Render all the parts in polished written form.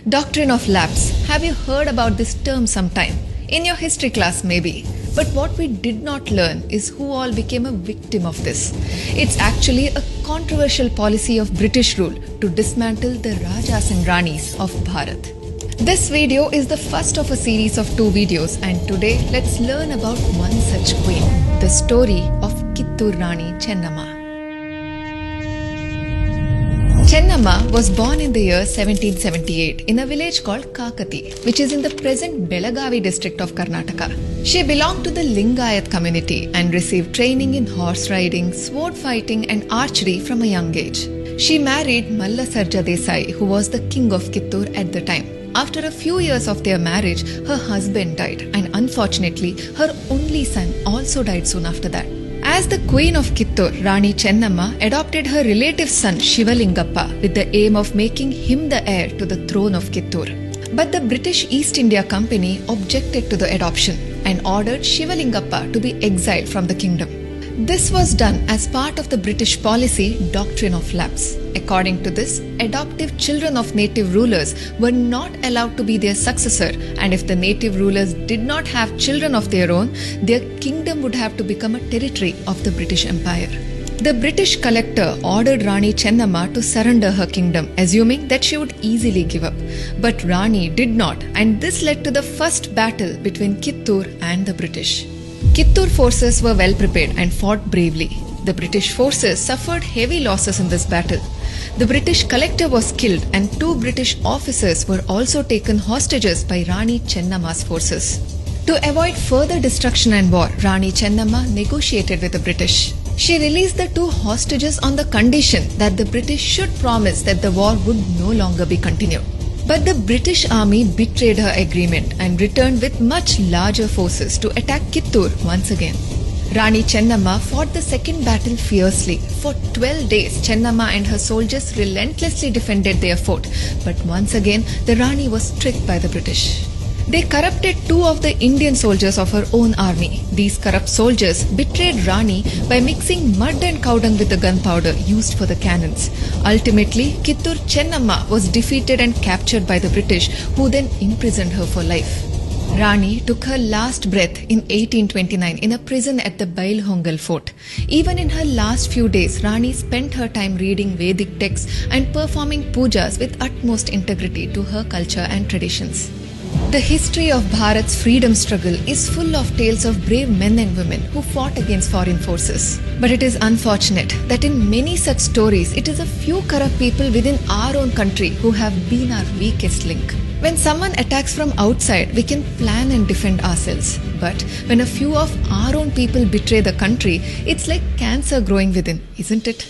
Doctrine of lapse. Have you heard about this term sometime? In your history class, maybe. But what we did not learn is who all became a victim of this. It's actually a controversial policy of British rule to dismantle the Rajas and Ranis of Bharat. This video is the first of a series of 2 videos, and today let's learn about one such queen, the story of Kittur Rani Chennamma. Chennamma was born in the year 1778 in a village called Kakati, which is in the present Belagavi district of Karnataka. She belonged to the Lingayat community and received training in horse riding, sword fighting and archery from a young age. She married Malla Sarja Desai, who was the king of Kittur at the time. After a few years of their marriage, her husband died, and unfortunately, her only son also died soon after that. As the Queen of Kittur, Rani Chennamma adopted her relative's son Shivalingappa with the aim of making him the heir to the throne of Kittur. But the British East India Company objected to the adoption and ordered Shivalingappa to be exiled from the kingdom. This was done as part of the British policy Doctrine of Lapse. According to this, adoptive children of native rulers were not allowed to be their successor, and if the native rulers did not have children of their own, their kingdom would have to become a territory of the British Empire. The British collector ordered Rani Chennamma to surrender her kingdom, assuming that she would easily give up. But Rani did not, and this led to the first battle between Kittur and the British. Kittur forces were well prepared and fought bravely. The British forces suffered heavy losses in this battle. The British collector was killed, and 2 British officers were also taken hostages by Rani Chennamma's forces. To avoid further destruction and war, Rani Chennamma negotiated with the British. She released the 2 hostages on the condition that the British should promise that the war would no longer be continued. But the British army betrayed her agreement and returned with much larger forces to attack Kittur once again. Rani Chennamma fought the second battle fiercely. For 12 days, Chennamma and her soldiers relentlessly defended their fort. But once again, the Rani was tricked by the British. They corrupted 2 of the Indian soldiers of her own army. These corrupt soldiers betrayed Rani by mixing mud and cow dung with the gunpowder used for the cannons. Ultimately, Kittur Chennamma was defeated and captured by the British, who then imprisoned her for life. Rani took her last breath in 1829 in a prison at the Bailhongal fort. Even in her last few days, Rani spent her time reading Vedic texts and performing pujas with utmost integrity to her culture and traditions. The history of Bharat's freedom struggle is full of tales of brave men and women who fought against foreign forces. But it is unfortunate that in many such stories, it is a few corrupt people within our own country who have been our weakest link. When someone attacks from outside, we can plan and defend ourselves. But when a few of our own people betray the country, it's like cancer growing within, isn't it?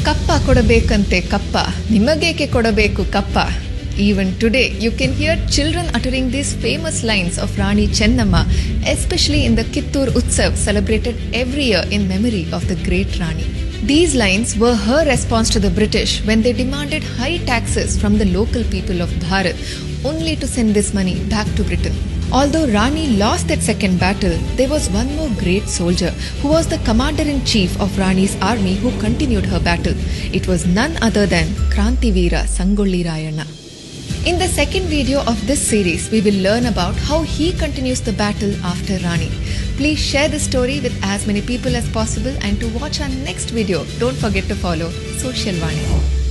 Kappa kodabekante kappa, nimageke kodabeku kappa. Even today, you can hear children uttering these famous lines of Rani Chennamma, especially in the Kittur Utsav celebrated every year in memory of the great Rani. These lines were her response to the British when they demanded high taxes from the local people of Bharat, only to send this money back to Britain. Although Rani lost that second battle, there was one more great soldier who was the commander-in-chief of Rani's army who continued her battle. It was none other than Krantiveera Sangolli Rayana. In the second video of this series, we will learn about how he continues the battle after Rani. Please share this story with as many people as possible, and to watch our next video, don't forget to follow Social Vani.